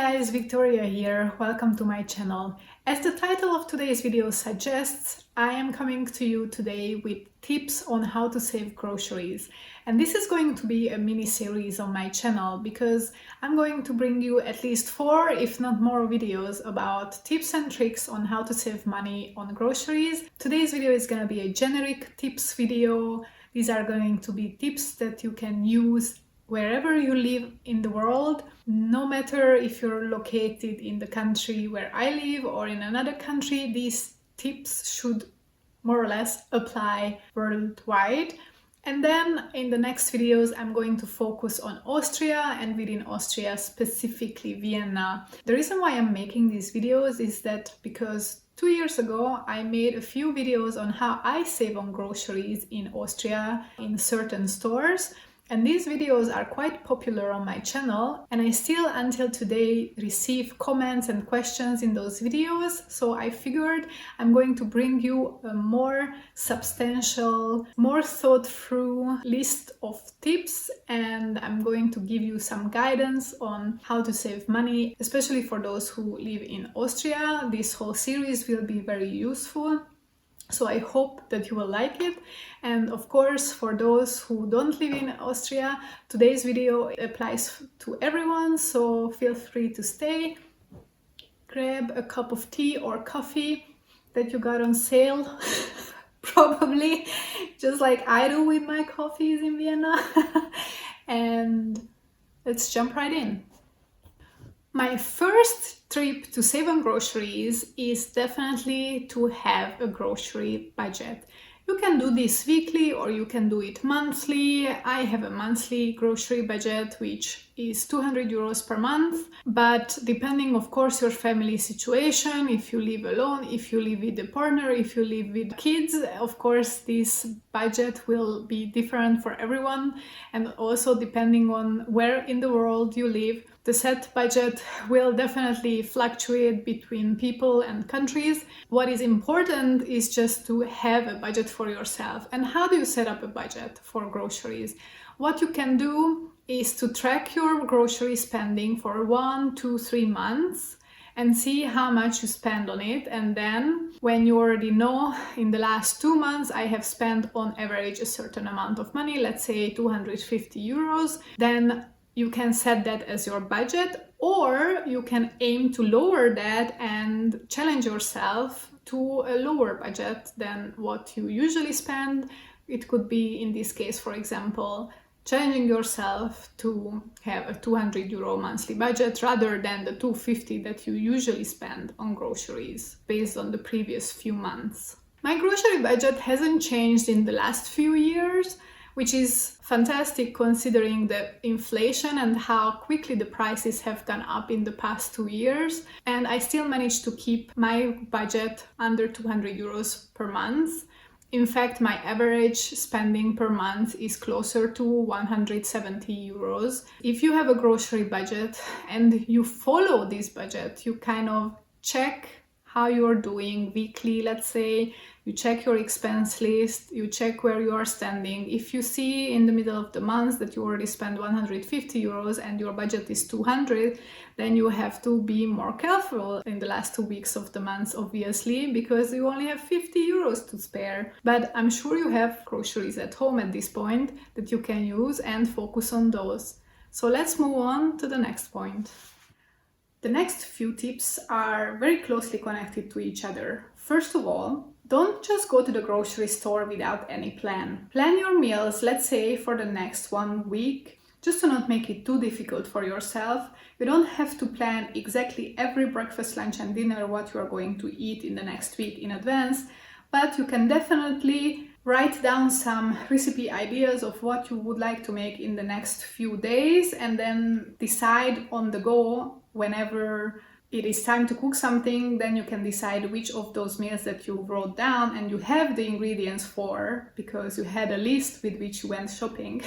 guys, Victoria here. Welcome to my channel. As the title of today's video suggests, I am coming to you today with tips on how to save groceries. And this is going to be a mini series on my channel because I'm going to bring you at least 4, if not more, videos about tips and tricks on how to save money on groceries. Today's video is going to be a generic tips video. These are going to be tips that you can use wherever you live in the world, no matter if you're located in the country where I live or in another country. These tips should more or less apply worldwide. And then in the next videos, I'm going to focus on Austria, and within Austria, specifically Vienna. The reason why I'm making these videos is that because 2 years ago, I made a few videos on how I save on groceries in Austria in certain stores. And these videos are quite popular on my channel, and I still until today receive comments and questions in those videos. So I figured I'm going to bring you a more substantial, more thought through list of tips, and I'm going to give you some guidance on how to save money, especially for those who live in Austria. This whole series will be very useful. So I hope that you will like it. And of course, for those who don't live in Austria, today's video applies to everyone. So feel free to stay, grab a cup of tea or coffee that you got on sale, probably just like I do with my coffees in Vienna. And let's jump right in. My first tip to save on groceries is definitely to have a grocery budget. You can do this weekly or you can do it monthly. I have a monthly grocery budget, which is 200 euros per month. But depending, of course, your family situation, if you live alone, if you live with a partner, if you live with kids, of course, this budget will be different for everyone. And also depending on where in the world you live, the set budget will definitely fluctuate between people and countries. What is important is just to have a budget for yourself. And how do you set up a budget for groceries? What you can do is to track your grocery spending for 1, 2, 3 months and see how much you spend on it. And then when you already know in the last 2 months I have spent on average a certain amount of money, let's say 250 euros, then you can set that as your budget, or you can aim to lower that and challenge yourself to a lower budget than what you usually spend. It could be, in this case, for example, challenging yourself to have a 200 euro monthly budget rather than the 250 that you usually spend on groceries based on the previous few months. My grocery budget hasn't changed in the last few years, which is fantastic considering the inflation and how quickly the prices have gone up in the past 2 years. And I still managed to keep my budget under 200 euros per month. In fact, my average spending per month is closer to 170 euros. If you have a grocery budget and you follow this budget, you kind of check how you're doing weekly, let's say. You check your expense list, you check where you are standing. If you see in the middle of the month that you already spent 150 euros and your budget is 200, then you have to be more careful in the last 2 weeks of the month, obviously, because you only have 50 euros to spare. But I'm sure you have groceries at home at this point that you can use and focus on those. So let's move on to the next point. The next few tips are very closely connected to each other. First of all, don't just go to the grocery store without any plan. Plan your meals, let's say, for the next 1 week, just to not make it too difficult for yourself. You don't have to plan exactly every breakfast, lunch and dinner what you are going to eat in the next week in advance, but you can definitely write down some recipe ideas of what you would like to make in the next few days and then decide on the go whenever it is time to cook something. Then you can decide which of those meals that you wrote down and you have the ingredients for, because you had a list with which you went shopping,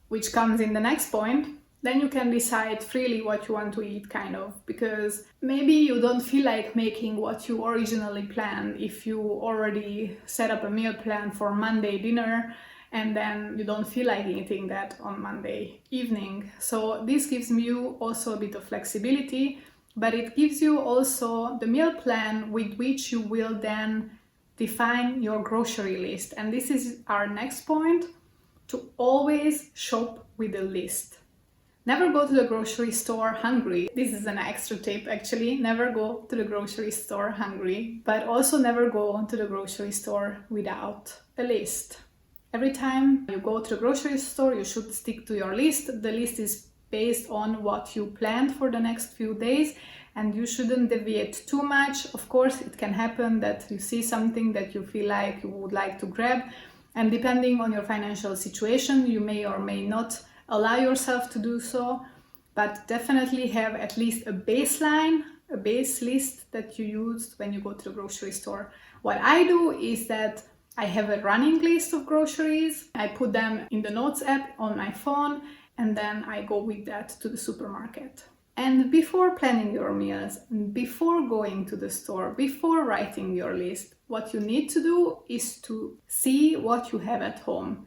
which comes in the next point. Then you can decide freely what you want to eat, kind of, because maybe you don't feel like making what you originally planned. If you already set up a meal plan for Monday dinner and then you don't feel like eating that on Monday evening. So this gives you also a bit of flexibility, but it gives you also the meal plan with which you will then define your grocery list. And this is our next point, to always shop with a list. Never go to the grocery store hungry. This is an extra tip actually. Never go to the grocery store hungry, but also never go to the grocery store without a list. Every time you go to the grocery store, you should stick to your list. The list is based on what you planned for the next few days, and you shouldn't deviate too much. Of course, it can happen that you see something that you feel like you would like to grab, and depending on your financial situation, you may or may not allow yourself to do so, but definitely have at least a baseline, a base list that you use when you go to the grocery store. What I do is that I have a running list of groceries. I put them in the Notes app on my phone, and then I go with that to the supermarket. And before planning your meals, before going to the store, before writing your list, what you need to do is to see what you have at home.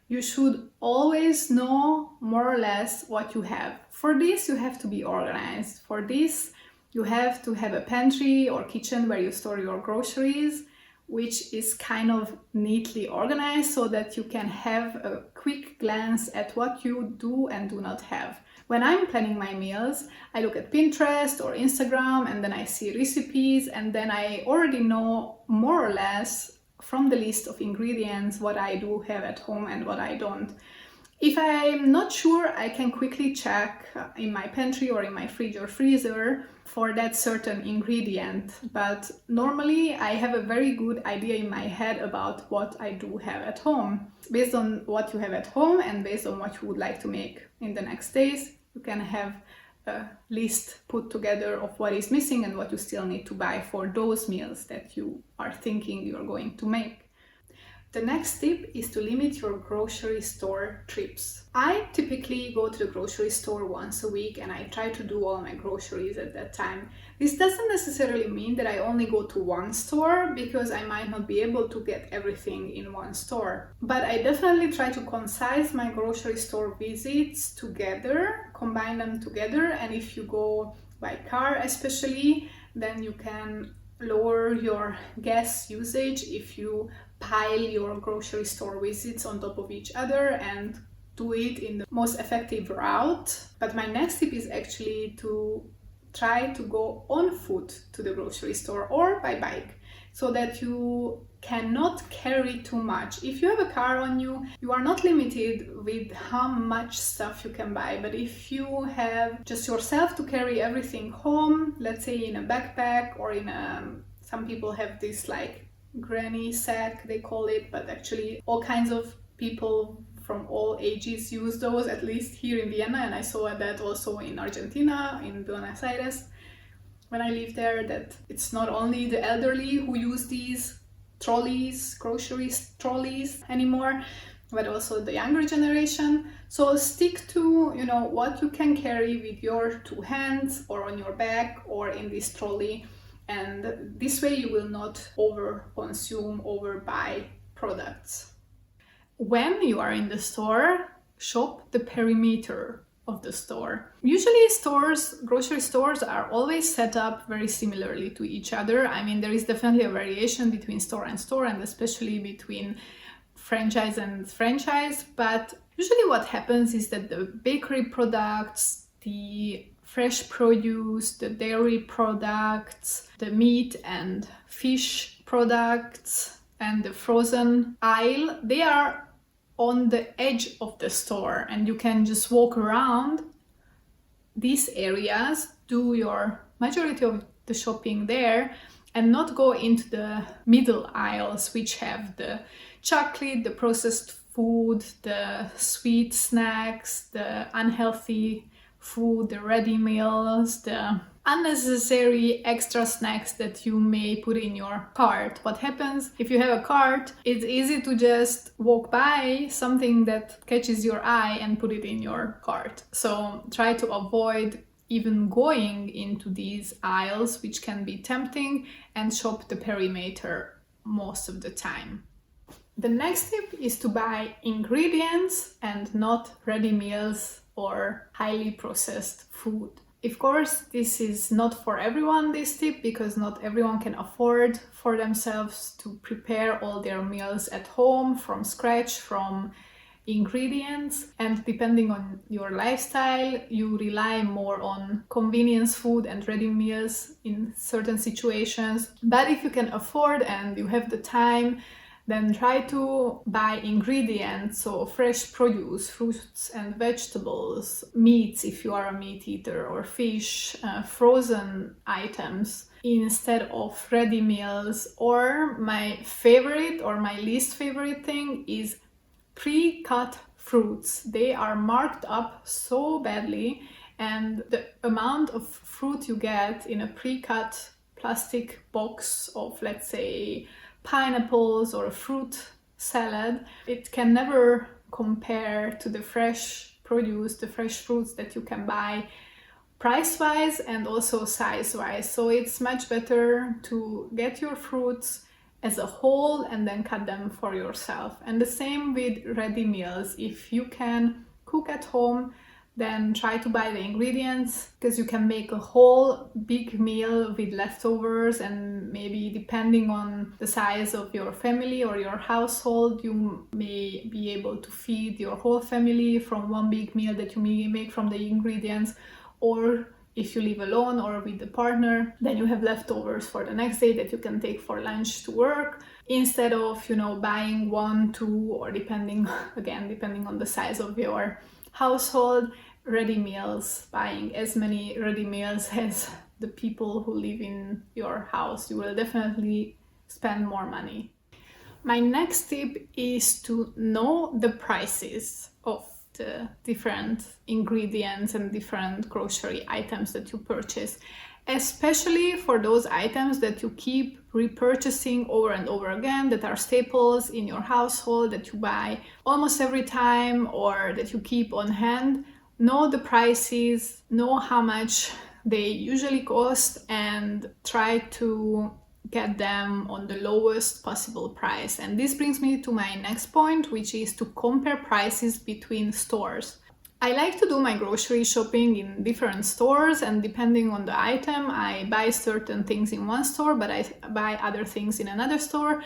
You should always know more or less what you have. For this, you have to be organized. For this, you have to have a pantry or kitchen where you store your groceries, which is kind of neatly organized so that you can have a quick glance at what you do and do not have. When I'm planning my meals, I look at Pinterest or Instagram, and then I see recipes, and then I already know more or less from the list of ingredients what I do have at home and what I don't. If I'm not sure, I can quickly check in my pantry or in my fridge or freezer for that certain ingredient. But normally I have a very good idea in my head about what I do have at home. Based on what you have at home and based on what you would like to make in the next days, you can have a list put together of what is missing and what you still need to buy for those meals that you are thinking you're going to make. The next tip is to limit your grocery store trips. I typically go to the grocery store once a week, and I try to do all my groceries at that time. This doesn't necessarily mean that I only go to one store, because I might not be able to get everything in one store. But I definitely try to concise my grocery store visits together, combine them together, and if you go by car especially, then you can lower your gas usage if you pile your grocery store visits on top of each other and do it in the most effective route. But my next tip is actually to try to go on foot to the grocery store or by bike, so that you cannot carry too much. If you have a car on you, you are not limited with how much stuff you can buy. But if you have just yourself to carry everything home, let's say in a backpack or in some people have this like granny sack, they call it, but actually all kinds of people from all ages use those, at least here in Vienna, and I saw that also in Argentina, in Buenos Aires, when I lived there, that it's not only the elderly who use these trolleys, grocery trolleys anymore, but also the younger generation. So stick to, what you can carry with your two hands or on your back or in this trolley. And this way you will not over-consume, over-buy products. When you are in the store, shop the perimeter of the store. Usually grocery stores are always set up very similarly to each other. I mean, there is definitely a variation between store and especially between franchise and franchise, but usually what happens is that the bakery products, the fresh produce, the dairy products, the meat and fish products, and the frozen aisle, they are on the edge of the store, and you can just walk around these areas, do your majority of the shopping there, and not go into the middle aisles, which have the chocolate, the processed food, the sweet snacks, the unhealthy food, the ready meals, the unnecessary extra snacks that you may put in your cart. What happens if you have a cart? It's easy to just walk by something that catches your eye and put it in your cart. So try to avoid even going into these aisles, which can be tempting, and shop the perimeter most of the time. The next tip is to buy ingredients and not ready meals or highly processed food. Of course, this is not for everyone, this tip, because not everyone can afford for themselves to prepare all their meals at home from scratch, from ingredients, and depending on your lifestyle, you rely more on convenience food and ready meals in certain situations. But if you can afford and you have the time, then try to buy ingredients, so fresh produce, fruits and vegetables, meats if you are a meat eater, or fish, frozen items instead of ready meals. Or my favorite or my least favorite thing is pre-cut fruits. They are marked up so badly, and the amount of fruit you get in a pre-cut plastic box of, let's say, pineapples or a fruit salad, it can never compare to the fresh produce, the fresh fruits that you can buy price-wise and also size-wise. So it's much better to get your fruits as a whole and then cut them for yourself. And the same with ready meals. If you can cook at home, then try to buy the ingredients, because you can make a whole big meal with leftovers, and maybe depending on the size of your family or your household, you may be able to feed your whole family from one big meal that you may make from the ingredients. Or if you live alone or with a partner, then you have leftovers for the next day that you can take for lunch to work, instead of, buying 1, 2, or depending on the size of your household, ready meals, buying as many ready meals as the people who live in your house. You will definitely spend more money. My next tip is to know the prices of the different ingredients and different grocery items that you purchase, especially for those items that you keep repurchasing over and over again, that are staples in your household, that you buy almost every time, or that you keep on hand. Know the prices, know how much they usually cost, and try to get them on the lowest possible price. And this brings me to my next point, which is to compare prices between stores. I like to do my grocery shopping in different stores, and depending on the item, I buy certain things in one store, but I buy other things in another store,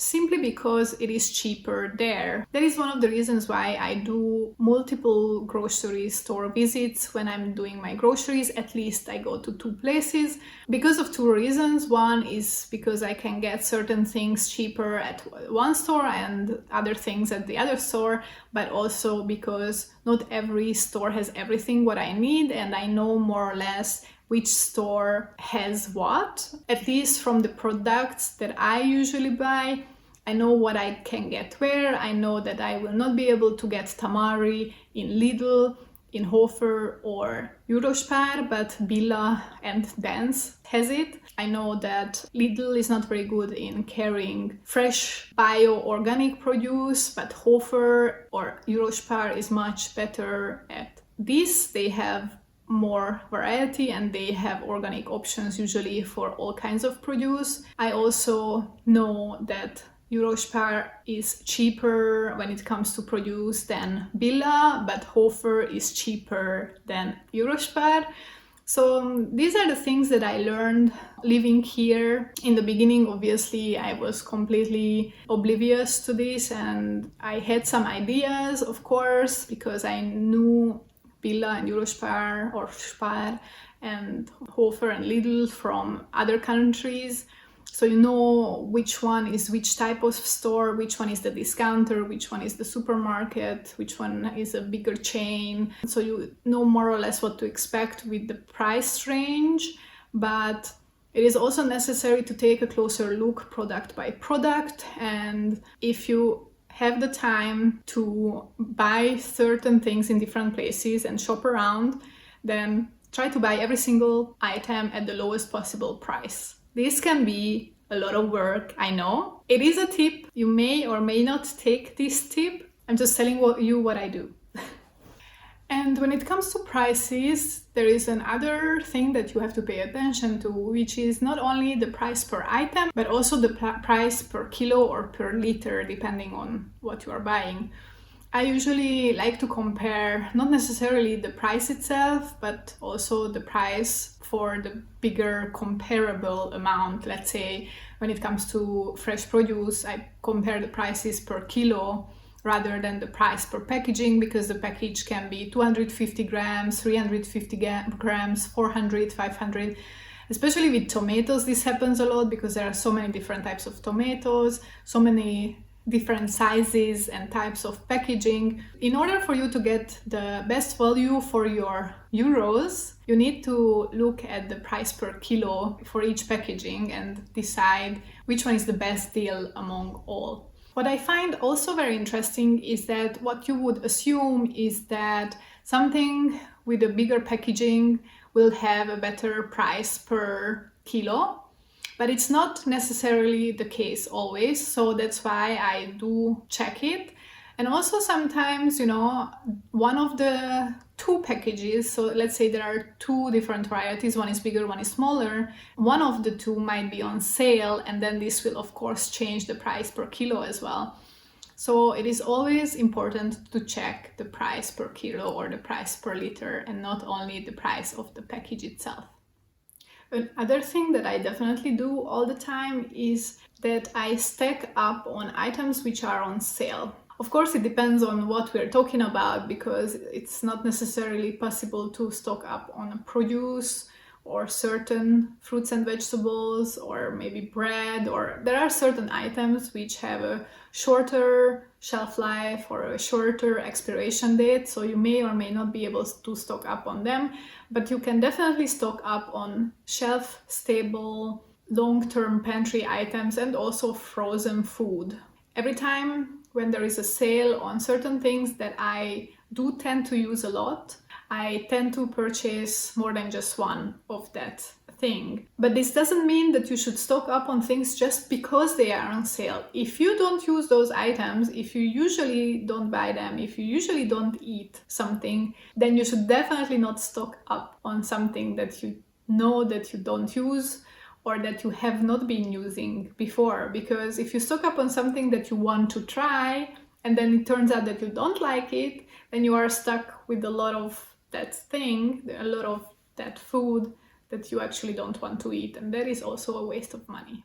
simply because it is cheaper there. That is one of the reasons why I do multiple grocery store visits when I'm doing my groceries. At least I go to 2 places, because of 2 reasons. One is because I can get certain things cheaper at one store and other things at the other store, but also because not every store has everything what I need, and I know more or less which store has what. At least from the products that I usually buy, I know what I can get where. I know that I will not be able to get tamari in Lidl, in Hofer or Eurospar, but Billa and Dance has it. I know that Lidl is not very good in carrying fresh bio-organic produce, but Hofer or Eurospar is much better at this. They have more variety and they have organic options usually for all kinds of produce. I also know that Eurospar is cheaper when it comes to produce than Billa, but Hofer is cheaper than Eurospar. So these are the things that I learned living here. In the beginning, obviously, I was completely oblivious to this, and I had some ideas, of course, because I knew Billa and Eurospar or Spar and Hofer and Lidl from other countries. So you know which one is which type of store, which one is the discounter, which one is the supermarket, which one is a bigger chain. So you know more or less what to expect with the price range, but it is also necessary to take a closer look product by product. And if you have the time to buy certain things in different places and shop around, then try to buy every single item at the lowest possible price. This can be a lot of work, I know. It is a tip. You may or may not take this tip. I'm just telling you what I do. And when it comes to prices, there is another thing that you have to pay attention to, which is not only the price per item, but also the price per kilo or per liter, depending on what you are buying. I usually like to compare not necessarily the price itself, but also the price for the bigger comparable amount. Let's say when it comes to fresh produce, I compare the prices per kilo rather than the price per packaging, because the package can be 250 grams, 350 grams, 400, 500. Especially with tomatoes, this happens a lot because there are so many different types of tomatoes, so many different sizes and types of packaging. In order for you to get the best value for your euros, you need to look at the price per kilo for each packaging and decide which one is the best deal among all. What I find also very interesting is that what you would assume is that something with a bigger packaging will have a better price per kilo, but it's not necessarily the case always. So that's why I do check it. And also sometimes, one of the two packages, so let's say there are two different varieties, one is bigger, one is smaller, one of the two might be on sale, and then this will of course change the price per kilo as well. So it is always important to check the price per kilo or the price per liter, and not only the price of the package itself. Another thing that I definitely do all the time is that I stack up on items which are on sale. Of course, it depends on what we're talking about, because it's not necessarily possible to stock up on produce or certain fruits and vegetables, or maybe bread, or there are certain items which have a shorter shelf life or a shorter expiration date, so you may or may not be able to stock up on them, but you can definitely stock up on shelf stable long-term pantry items and also frozen food. Every time when there is a sale on certain things that I do tend to use a lot, I tend to purchase more than just one of that thing. But this doesn't mean that you should stock up on things just because they are on sale. If you don't use those items, if you usually don't buy them, if you usually don't eat something, then you should definitely not stock up on something that you know that you don't use or that you have not been using before. Because if you stock up on something that you want to try and then it turns out that you don't like it, then you are stuck with a lot of that thing, a lot of that food that you actually don't want to eat, and that is also a waste of money.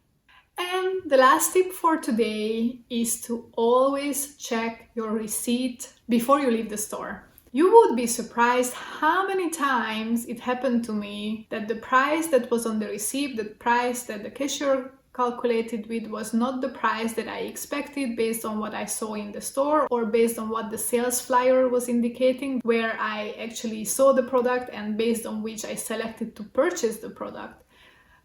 And the last tip for today is to always check your receipt before you leave the store. You would be surprised how many times it happened to me that the price that was on the receipt, the price that the cashier calculated with, was not the price that I expected based on what I saw in the store or based on what the sales flyer was indicating, where I actually saw the product and based on which I selected to purchase the product.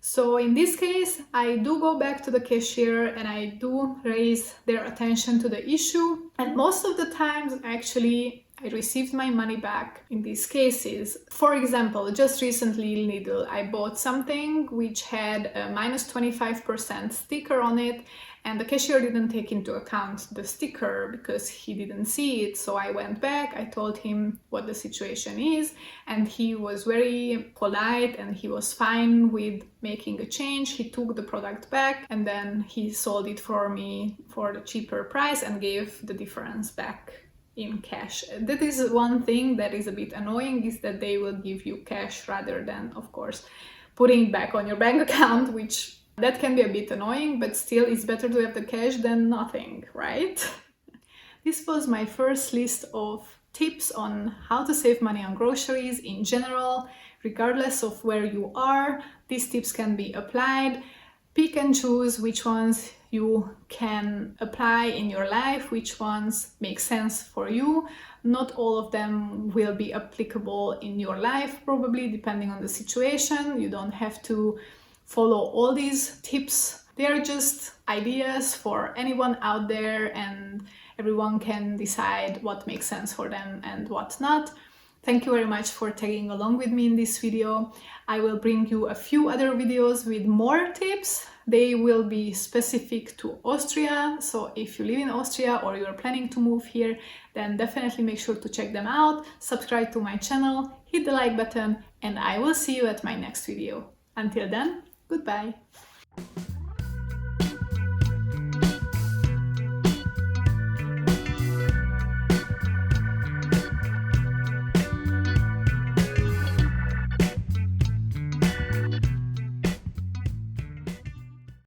So in this case, I do go back to the cashier and I do raise their attention to the issue. And most of the times, actually, I received my money back in these cases. For example, just recently in Lidl, I bought something which had a minus 25% sticker on it, and the cashier didn't take into account the sticker because he didn't see it. So I went back, I told him what the situation is, and he was very polite and he was fine with making a change. He took the product back and then he sold it for me for the cheaper price and gave the difference back in cash. That is one thing that is a bit annoying, is that they will give you cash rather than, of course, putting it back on your bank account, which that can be a bit annoying, but still it's better to have the cash than nothing, right? This was my first list of tips on how to save money on groceries in general, regardless of where you are. These tips can be applied. Pick and choose which ones you can apply in your life, which ones make sense for you. Not all of them will be applicable in your life, probably, depending on the situation. You don't have to follow all these tips. They are just ideas for anyone out there, and everyone can decide what makes sense for them and what not. Thank you very much for tagging along with me in this video. I will bring you a few other videos with more tips. They will be specific to Austria, so if you live in Austria or you're planning to move here, then definitely make sure to check them out, subscribe to my channel, hit the like button, and I will see you at my next video. Until then, goodbye!